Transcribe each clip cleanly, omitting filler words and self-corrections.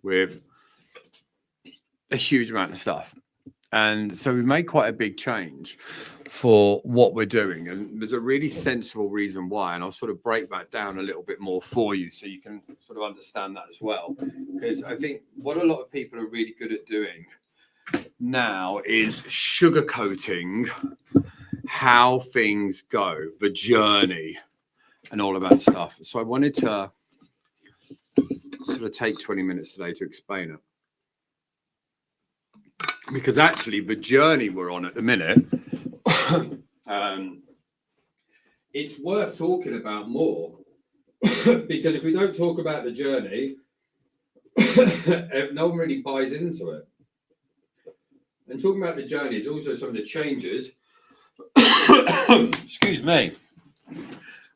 with a huge amount of stuff. And so we've made quite a big change for what we're doing. And there's a really sensible reason why. And I'll sort of break that down a little bit more for you so you can sort of understand that as well. Because I think what a lot of people are really good at doing now is sugarcoating how things go, the journey, and all of that stuff. So I wanted to sort of take 20 minutes today to explain it. Because actually, the journey we're on at the minute, it's worth talking about more. Because if we don't talk about the journey, no one really buys into it. And talking about the journey is also some of the changes, excuse me,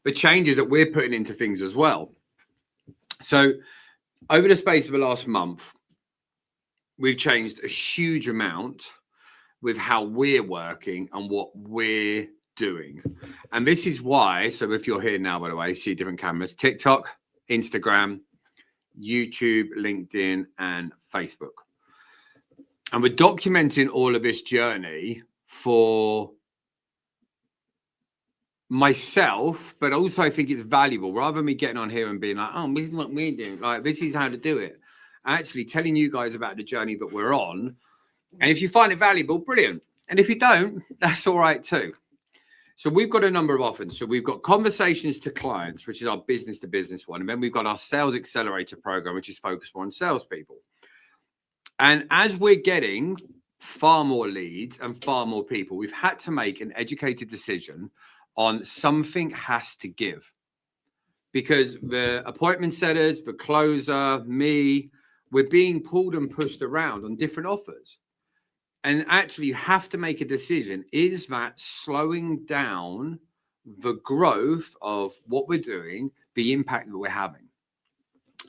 the changes that we're putting into things as well. So over the space of the last month, we've changed a huge amount with how we're working and what we're doing. And this is why, so if you're here now, by the way, see different cameras, TikTok, Instagram, YouTube, LinkedIn, and Facebook. And we're documenting all of this journey for myself, but also I think it's valuable rather than me getting on here and being like, oh, this is what we're doing. Like, this is how to do it. Actually telling you guys about the journey that we're on. And if you find it valuable, brilliant. And if you don't, that's all right too. So we've got a number of offers. So we've got conversations to clients, which is our business to business one. And then we've got our sales accelerator program, which is focused more on salespeople. And as we're getting far more leads and far more people, we've had to make an educated decision on something has to give. Because the appointment setters, the closer, me, we're being pulled and pushed around on different offers. And actually, you have to make a decision. Is that slowing down the growth of what we're doing, the impact that we're having?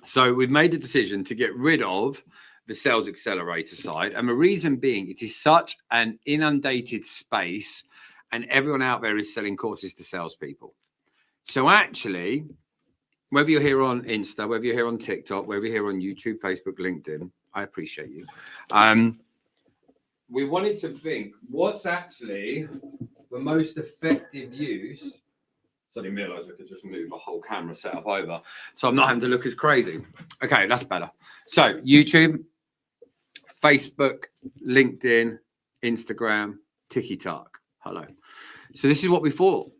So we've made the decision to get rid of the sales accelerator side. And the reason being, it is such an inundated space and everyone out there is selling courses to salespeople. So actually, whether you're here on Insta, whether you're here on TikTok, whether you're here on YouTube, Facebook, LinkedIn, I appreciate you. We wanted to think what's actually the most effective use. So I didn't realize I could just move the whole camera setup over. So I'm not having to look as crazy. Okay, that's better. So YouTube, Facebook, LinkedIn, Instagram, TikTok. Hello. So this is what we thought.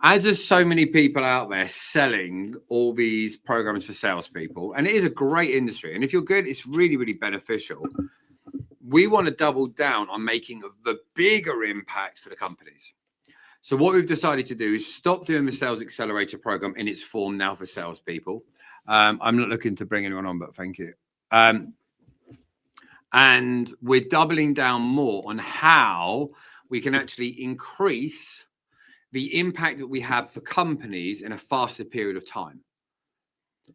As there's so many people out there selling all these programs for salespeople, and it is a great industry. And if you're good, it's really, really beneficial. We want to double down on making the bigger impact for the companies. So what we've decided to do is stop doing the sales accelerator program in its form now for salespeople. I'm not looking to bring anyone on, but thank you. And we're doubling down more on how we can actually increase the impact that we have for companies in a faster period of time.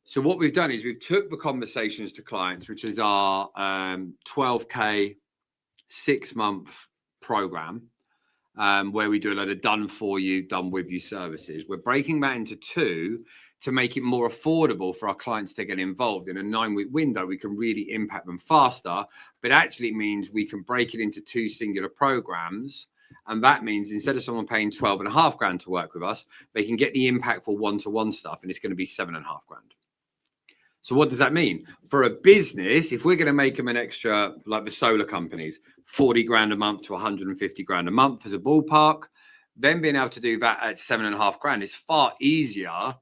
So what we've done is we've took the conversations to clients, which is our 12K 6-month program, where we do a lot of done for you, done with you services. We're breaking that into 2 to make it more affordable for our clients to get involved. In a 9-week window, we can really impact them faster, but actually it means we can break it into 2 singular programs. And that means instead of someone paying 12.5 grand to work with us, they can get the impact for one-to-one stuff, and it's going to be 7.5 grand. So what does that mean? For a business, if we're going to make them an extra, like the solar companies, 40 grand a month to 150 grand a month as a ballpark, then being able to do that at 7.5 grand is far easier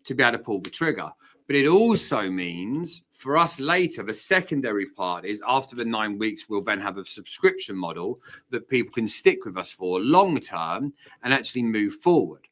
to be able to pull the trigger. But it also means for us later, the secondary part is after the 9 weeks, we'll then have a subscription model that people can stick with us for long term and actually move forward.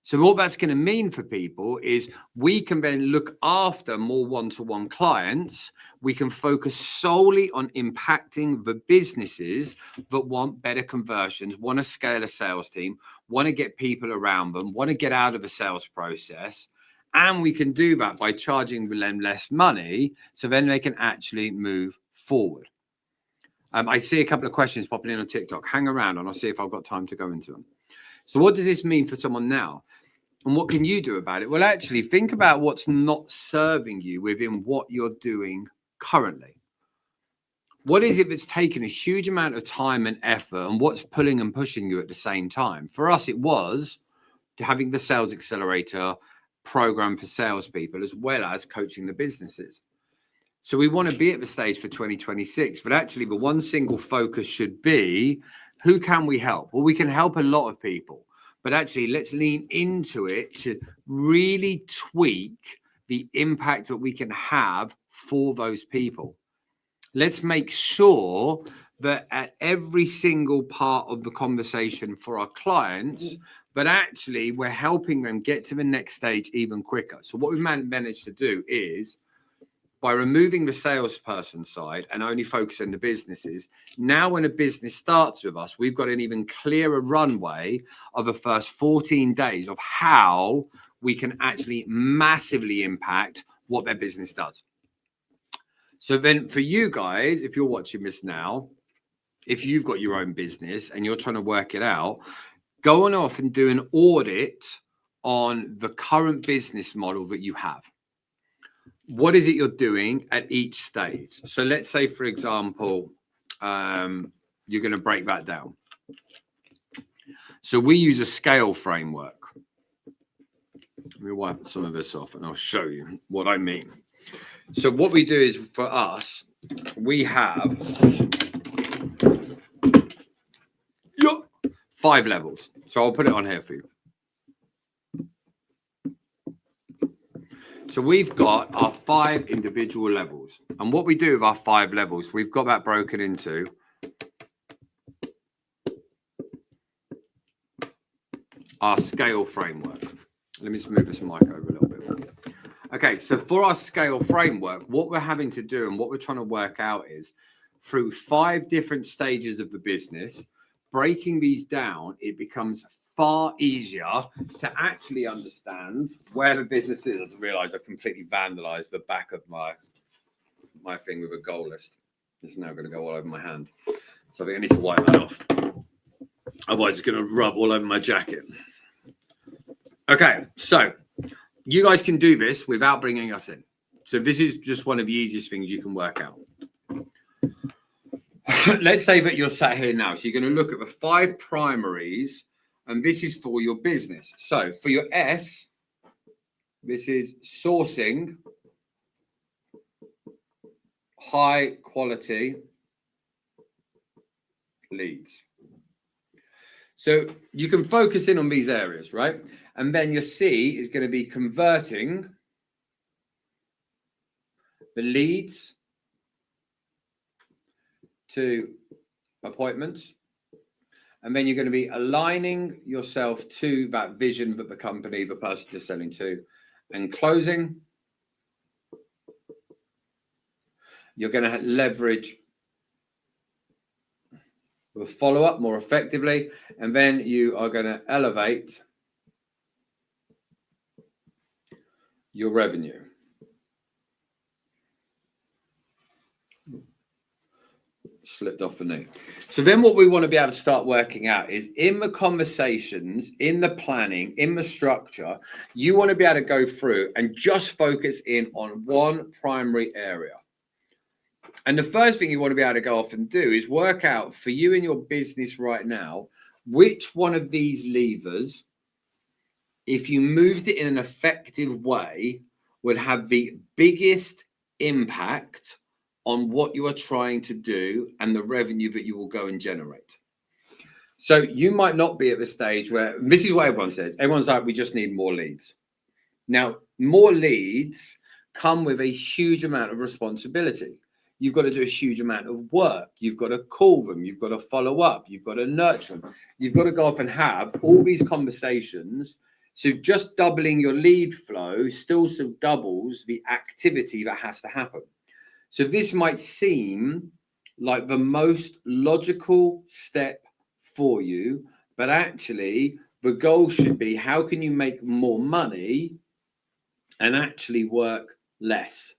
So what that's going to mean for people is we can then look after more one-to-one clients. We can focus solely on impacting the businesses that want better conversions, want to scale a sales team, want to get people around them, want to get out of the sales process. And we can do that by charging them less money so then they can actually move forward. I see a couple of questions popping in on TikTok. Hang around and I'll see if I've got time to go into them. So what does this mean for someone now? And what can you do about it? Well, actually, think about what's not serving you within what you're doing currently. What is it that's taken a huge amount of time and effort, and what's pulling and pushing you at the same time? For us, it was having the Sales Accelerator program for salespeople, as well as coaching the businesses. So we want to be at the stage for 2026, but actually the one single focus should be, who can we help? Well, we can help a lot of people, but actually let's lean into it to really tweak the impact that we can have for those people. Let's make sure that at every single part of the conversation for our clients, but actually we're helping them get to the next stage even quicker. So what we've managed to do is, by removing the salesperson side and only focusing on the businesses, now when a business starts with us, we've got an even clearer runway of the first 14 days of how we can actually massively impact what their business does. So then for you guys, if you're watching this now, if you've got your own business and you're trying to work it out, go on off and do an audit on the current business model that you have. What is it you're doing at each stage? So let's say, for example, you're going to break that down. So we use a scale framework. Let me wipe some of this off and I'll show you what I mean. So what we do is, for us, we have 5 levels. So I'll put it on here for you. So we've got our 5 individual levels. And what we do with our 5 levels, we've got that broken into our scale framework. Let me just move this mic over a little bit more. Okay, so for our scale framework, what we're having to do and what we're trying to work out is, through 5 different stages of the business, breaking these down, it becomes far easier to actually understand where the business is. I just realized I've completely vandalized the back of my thing with a goal list. It's now going to go all over my hand. So I think I need to wipe that off. Otherwise it's going to rub all over my jacket. Okay, so you guys can do this without bringing us in. So this is just one of the easiest things you can work out. Let's say that you're sat here now. So you're going to look at the 5 primaries, and this is for your business. So for your S, this is sourcing high quality leads. So you can focus in on these areas, right? And then your C is going to be converting the leads to appointments. And then you're going to be aligning yourself to that vision that the company, the person you're selling to, and closing. You're going to leverage the follow-up more effectively. And then you are going to elevate your revenue. Slipped off the knee. So then what we want to be able to start working out is, in the conversations, in the planning, in the structure, you want to be able to go through and just focus in on one primary area. And the first thing you want to be able to go off and do is work out for you in your business right now, which one of these levers, if you moved it in an effective way, would have the biggest impact on what you are trying to do and the revenue that you will go and generate. So you might not be at the stage where, this is what everyone says. Everyone's like, we just need more leads. Now, more leads come with a huge amount of responsibility. You've got to do a huge amount of work. You've got to call them. You've got to follow up. You've got to nurture them. You've got to go off and have all these conversations. So just doubling your lead flow still doubles the activity that has to happen. So this might seem like the most logical step for you, but actually the goal should be, how can you make more money and actually work less?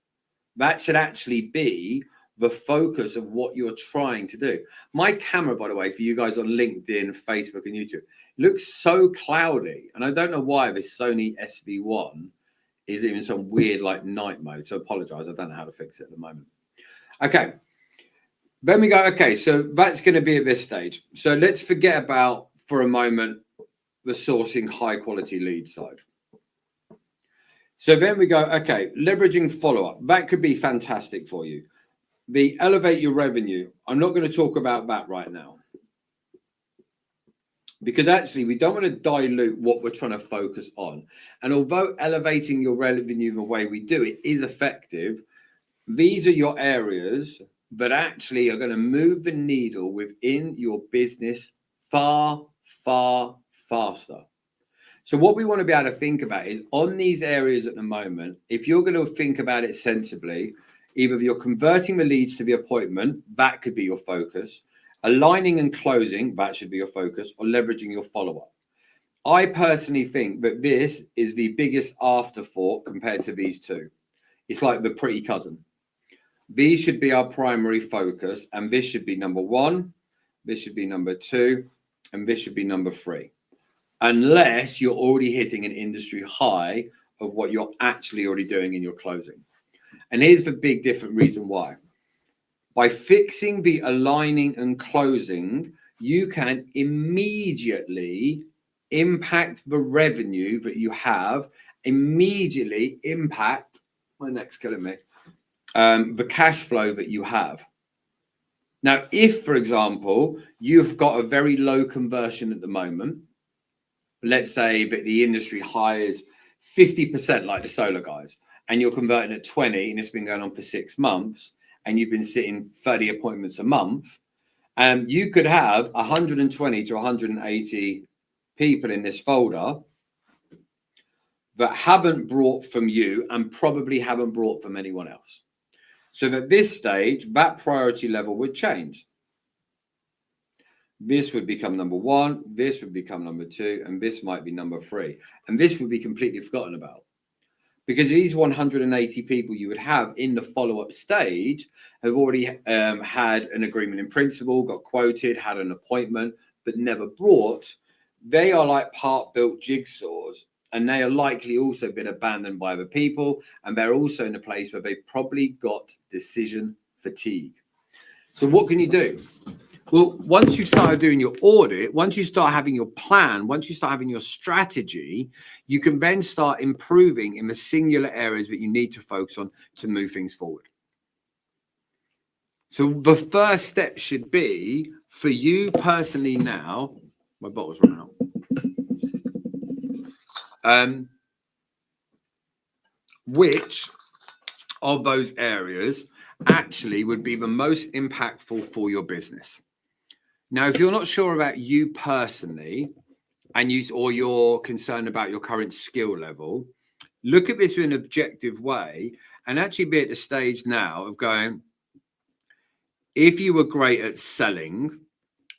That should actually be the focus of what you're trying to do. My camera, by the way, for you guys on LinkedIn, Facebook, and YouTube, looks so cloudy. And I don't know why this Sony SV1 is in some weird like night mode. So apologize. I don't know how to fix it at the moment. Okay. Then we go, okay, so that's going to be at this stage. So let's forget about, for a moment, the sourcing high quality lead side. So then we go, okay, leveraging follow-up. That could be fantastic for you. The elevate your revenue. I'm not going to talk about that right now, because actually we don't want to dilute what we're trying to focus on. And although elevating your revenue the way we do it is effective, these are your areas that actually are going to move the needle within your business far, far faster. So what we want to be able to think about is on these areas at the moment, if you're going to think about it sensibly, either you're converting the leads to the appointment, that could be your focus, aligning and closing, that should be your focus, or leveraging your follow-up. I personally think that this is the biggest afterthought compared to these two. It's like the pretty cousin. These should be our primary focus, and this should be number one, this should be number two, and this should be number three. Unless you're already hitting an industry high of what you're actually already doing in your closing. And here's the big different reason why. By fixing the aligning and closing, you can immediately impact the revenue that you have, immediately impact, my neck's killing me, the cash flow that you have. Now, if, for example, you've got a very low conversion at the moment, let's say that the industry hires 50% like the solar guys, and you're converting at 20, and it's been going on for 6 months, and you've been sitting 30 appointments a month, you could have 120 to 180 people in this folder that haven't brought from you and probably haven't brought from anyone else. So at this stage, that priority level would change. This would become number one, this would become number two, and this might be number three. And this would be completely forgotten about. Because these 180 people you would have in the follow-up stage have already had an agreement in principle, got quoted, had an appointment, but never brought. They are like part-built jigsaws, and they are likely also been abandoned by other people, and they're also in a place where they've probably got decision fatigue. So what can you do? Well, once you start doing your audit, once you start having your plan, once you start having your strategy, you can then start improving in the singular areas that you need to focus on to move things forward. So the first step should be for you personally now, my bottle's run out. Which of those areas actually would be the most impactful for your business? Now, if you're not sure about you personally, and you're concerned about your current skill level, look at this in an objective way and actually be at the stage now of going, if you were great at selling,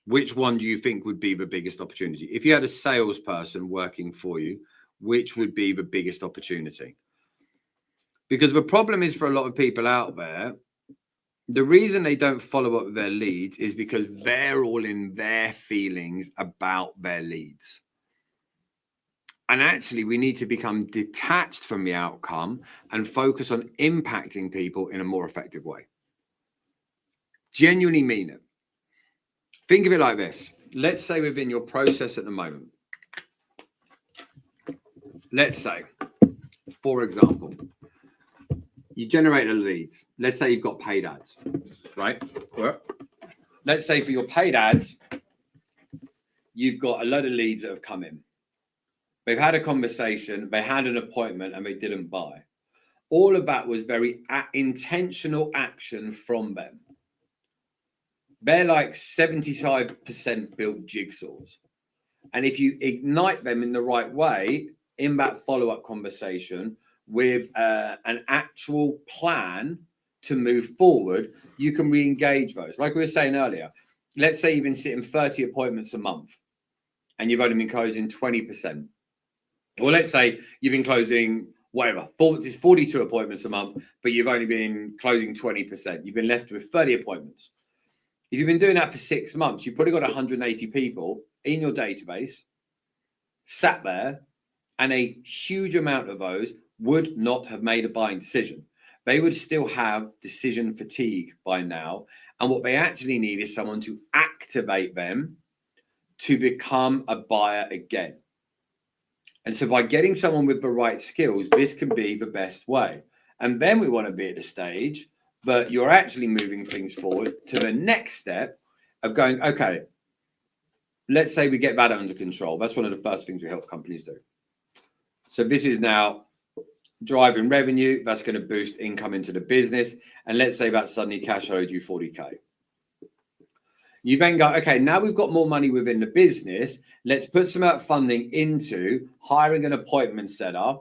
which one do you think would be the biggest opportunity? If you had a salesperson working for you, which would be the biggest opportunity? Because the problem is for a lot of people out there, the reason they don't follow up with their leads is because they're all in their feelings about their leads. And actually, we need to become detached from the outcome and focus on impacting people in a more effective way. Genuinely mean it. Think of it like this. Let's say within your process at the moment, let's say, for example, you generate a leads. Let's say you've got paid ads, right? Let's say for your paid ads, you've got a load of leads that have come in. They've had a conversation, they had an appointment, and they didn't buy. All of that was very intentional action from them. They're like 75% built jigsaws. And if you ignite them in the right way, in that follow-up conversation, with an actual plan to move forward, you can re-engage those. Like we were saying earlier, let's say you've been sitting 30 appointments a month and you've only been closing 20%. Or let's say you've been closing whatever, it's 42 appointments a month, but you've only been closing 20%. You've been left with 30 appointments. If you've been doing that for 6 months, you've probably got 180 people in your database sat there, and a huge amount of those would not have made a buying decision. They would still have decision fatigue by now. And what they actually need is someone to activate them to become a buyer again. And so by getting someone with the right skills, this can be the best way. And then we want to be at the stage that you're actually moving things forward to the next step of going, okay, let's say we get that under control. That's one of the first things we help companies do. So this is now driving revenue. That's going to boost income into the business. And let's say that suddenly cash owed you 40K. You then go, okay, now we've got more money within the business. Let's put some of that funding into hiring an appointment setter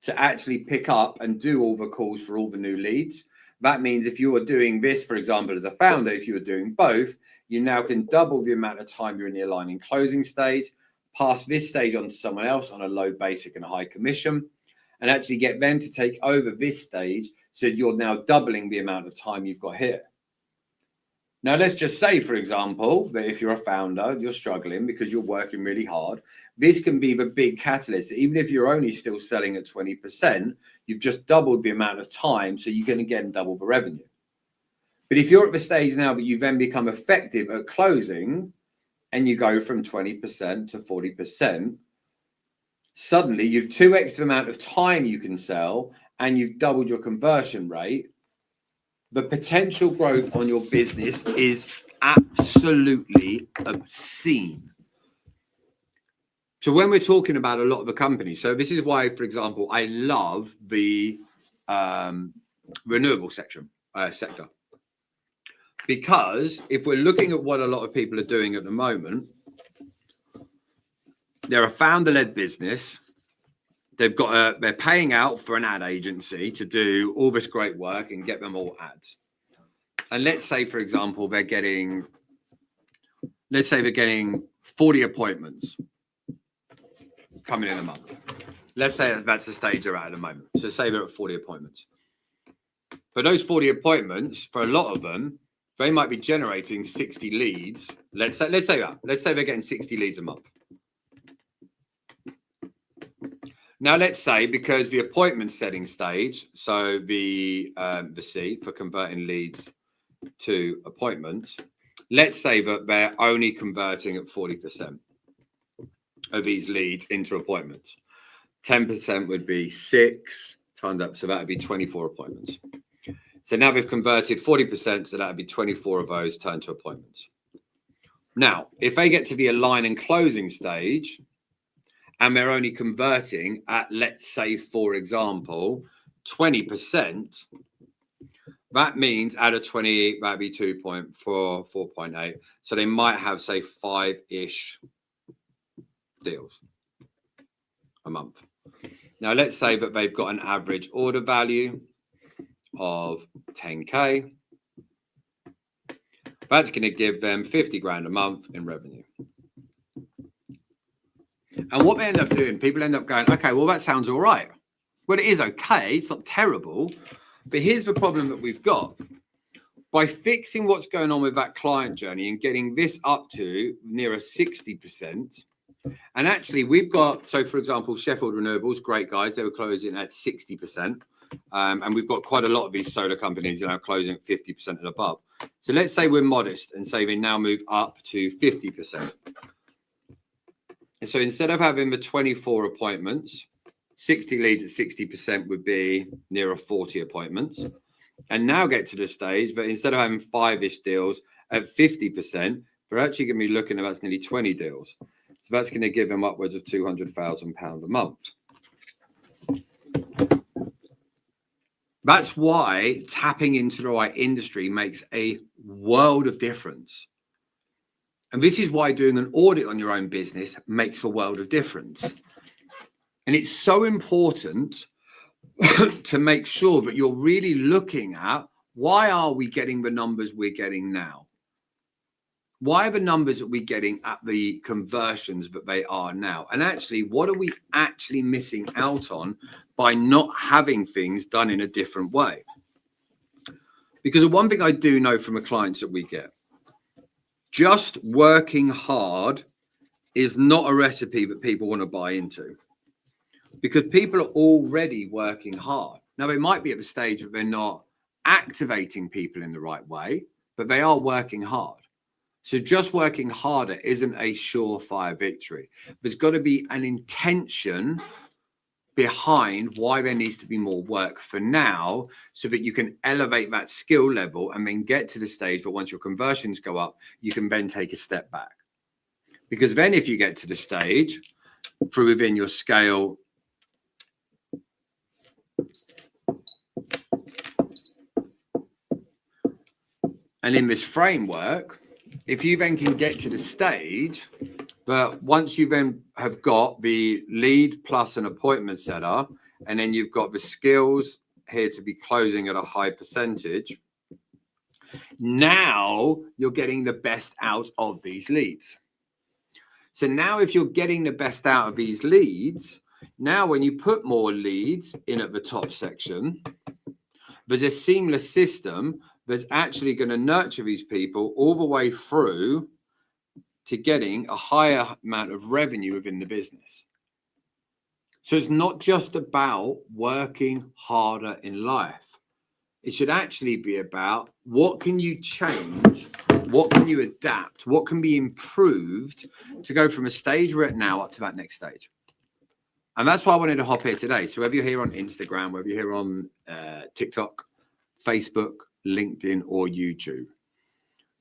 to actually pick up and do all the calls for all the new leads. That means if you are doing this, for example, as a founder, if you are doing both, you now can double the amount of time you're in the aligning closing stage, pass this stage on to someone else on a low basic and a high commission, and actually get them to take over this stage so you're now doubling the amount of time you've got here. Now, let's just say, for example, that if you're a founder, you're struggling because you're working really hard. This can be the big catalyst. Even if you're only still selling at 20%, you've just doubled the amount of time, so you can again double the revenue. But if you're at the stage now that you then become effective at closing and you go from 20% to 40%, suddenly you've 2x the amount of time you can sell and you've doubled your conversion rate. The potential growth on your business is absolutely obscene. So when we're talking about a lot of the companies, so this is why, for example, I love the renewable sector. Because if we're looking at what a lot of people are doing at the moment, they're a founder-led business. They're paying out for an ad agency to do all this great work and get them all ads. And let's say, for example, they're getting 40 appointments coming in a month. Let's say that's the stage they're at the moment. So say they're at 40 appointments. For those 40 appointments, for a lot of them, they might be generating 60 leads. Let's say they're getting 60 leads a month. Now, let's say because the appointment setting stage, so the C for converting leads to appointments, let's say that they're only converting at 40% of these leads into appointments. 10% would be 6 times up, so that would be 24 appointments. So now we've converted 40%, so that would be 24 of those turned to appointments. Now, if they get to the align and closing stage, and they're only converting at, let's say, for example, 20%, that means out of 20, that'd be 2.4, 4.8. So they might have, say, 5-ish deals a month. Now, let's say that they've got an average order value of 10K. That's going to give them 50 grand a month in revenue. And what they end up doing, people end up going, okay, well, that sounds all right. Well, it is okay. It's not terrible. But here's the problem that we've got. By fixing what's going on with that client journey and getting this up to nearer 60%, and actually we've got, so for example, Sheffield Renewables, great guys, they were closing at 60%. And we've got quite a lot of these solar companies that are closing at 50% and above. So let's say we're modest and say they now move up to 50%. And so instead of having the 24 appointments, 60 leads at 60% would be nearer 40 appointments. And now get to the stage that instead of having 5-ish deals at 50%, we're actually going to be looking at that's nearly 20 deals. So that's going to give them upwards of £200,000 a month. That's why tapping into the right industry makes a world of difference. And this is why doing an audit on your own business makes a world of difference. And it's so important to make sure that you're really looking at why are we getting the numbers we're getting now? Why are the numbers that we're getting at the conversions that they are now? And actually, what are we actually missing out on by not having things done in a different way? Because the one thing I do know from the clients that we get, just working hard is not a recipe that people want to buy into, because people are already working hard. Now, they might be at the stage that they're not activating people in the right way, but they are working hard. So just working harder isn't a surefire victory. There's got to be an intention behind why there needs to be more work for now, so that you can elevate that skill level and then get to the stage that once your conversions go up, you can then take a step back. Because then if you get to the stage through within your scale, and in this framework, if you then can get to the stage, but once you then have got the lead plus an appointment setter, and then you've got the skills here to be closing at a high percentage, now you're getting the best out of these leads. So now if you're getting the best out of these leads, now when you put more leads in at the top section, there's a seamless system that's actually going to nurture these people all the way through to getting a higher amount of revenue within the business. So it's not just about working harder in life. It should actually be about what can you change, what can you adapt, what can be improved to go from a stage we're at now up to that next stage. And that's why I wanted to hop here today. So whether you're here on Instagram, whether you're here on TikTok, Facebook, LinkedIn, or YouTube,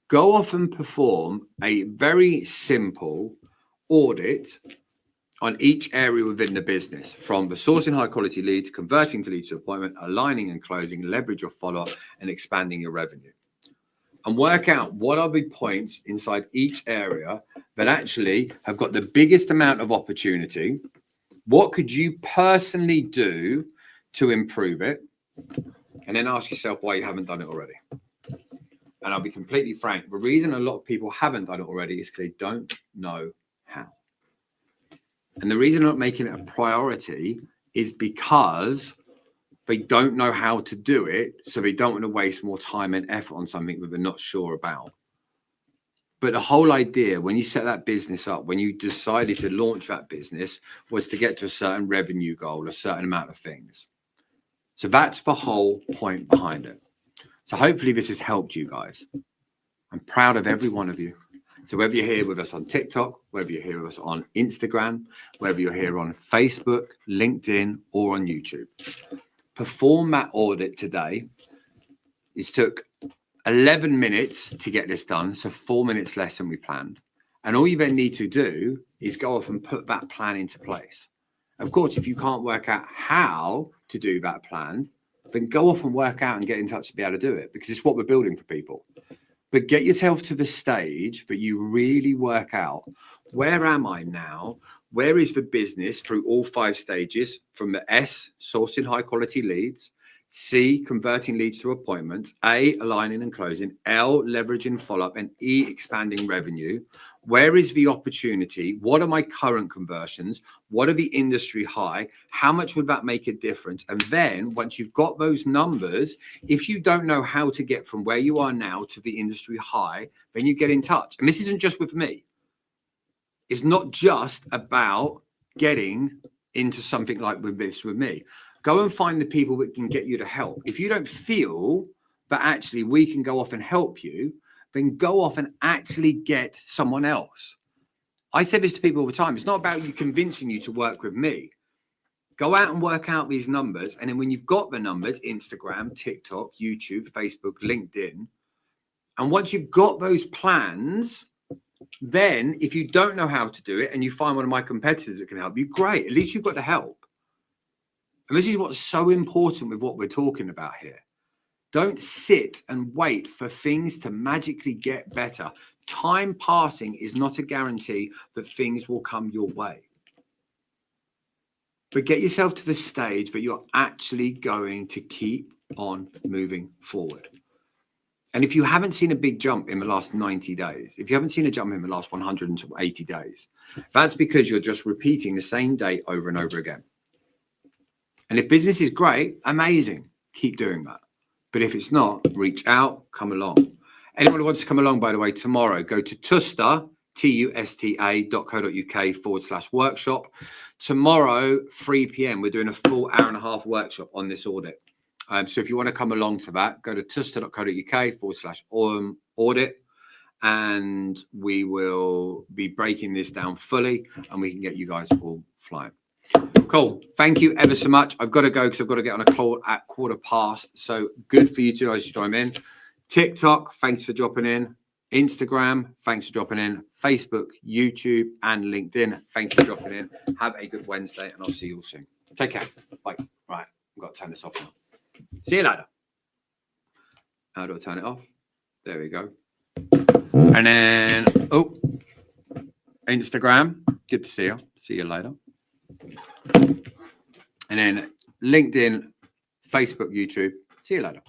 go off and perform a very simple audit on each area within the business, from the sourcing high quality leads, converting to leads to appointment, aligning and closing, leverage your follow-up, and expanding your revenue. And work out what are the points inside each area that actually have got the biggest amount of opportunity. What could you personally do to improve it? And then ask yourself why you haven't done it already. And I'll be completely frank, the reason a lot of people haven't done it already is because they don't know how. And the reason they're not making it a priority is because they don't know how to do it. So they don't want to waste more time and effort on something that they're not sure about. But the whole idea when you set that business up, when you decided to launch that business, was to get to a certain revenue goal, a certain amount of things. So that's the whole point behind it. So hopefully this has helped you guys. I'm proud of every one of you. So whether you're here with us on TikTok, whether you're here with us on Instagram, whether you're here on Facebook, LinkedIn, or on YouTube, perform that audit today. It took 11 minutes to get this done, so 4 minutes less than we planned. And all you then need to do is go off and put that plan into place. Of course, if you can't work out how to do that plan, then go off and work out and get in touch to be able to do it, because it's what we're building for people. But get yourself to the stage that you really work out, where am I now? Where is the business through all 5 stages, from the S, sourcing high quality leads, C, converting leads to appointments, A, aligning and closing, L, leveraging follow-up, and E, expanding revenue. Where is the opportunity? What are my current conversions? What are the industry high? How much would that make a difference? And then once you've got those numbers, if you don't know how to get from where you are now to the industry high, then you get in touch. And this isn't just with me. It's not just about getting into something like with me. Go and find the people that can get you to help. If you don't feel that actually we can go off and help you, then go off and actually get someone else. I say this to people all the time. It's not about you convincing you to work with me. Go out and work out these numbers. And then when you've got the numbers, Instagram, TikTok, YouTube, Facebook, LinkedIn, and once you've got those plans, then if you don't know how to do it and you find one of my competitors that can help you, great. At least you've got the help. And this is what's so important with what we're talking about here. Don't sit and wait for things to magically get better. Time passing is not a guarantee that things will come your way. But get yourself to the stage that you're actually going to keep on moving forward. And if you haven't seen a big jump in the last 90 days, if you haven't seen a jump in the last 180 days, that's because you're just repeating the same day over and over again. And if business is great, amazing, keep doing that. But if it's not, reach out, come along. Anyone who wants to come along, by the way, tomorrow, go to Tusta, tusta.co.uk/workshop. Tomorrow, 3 p.m, we're doing a full hour-and-a-half workshop on this audit. So if you want to come along to that, go to tusta.co.uk/audit, and we will be breaking this down fully, and we can get you guys all flying. Cool. Thank you ever so much. I've got to go because I've got to get on a call at 4:15. So good for you two guys to join in. TikTok, thanks for dropping in. Instagram, thanks for dropping in. Facebook, YouTube, and LinkedIn, thanks for dropping in. Have a good Wednesday, and I'll see you all soon. Take care. Bye. Right. I've got to turn this off now. See you later. How do I turn it off? There we go. And then, Instagram. Good to see you. See you later. And then LinkedIn, Facebook, YouTube. See you later.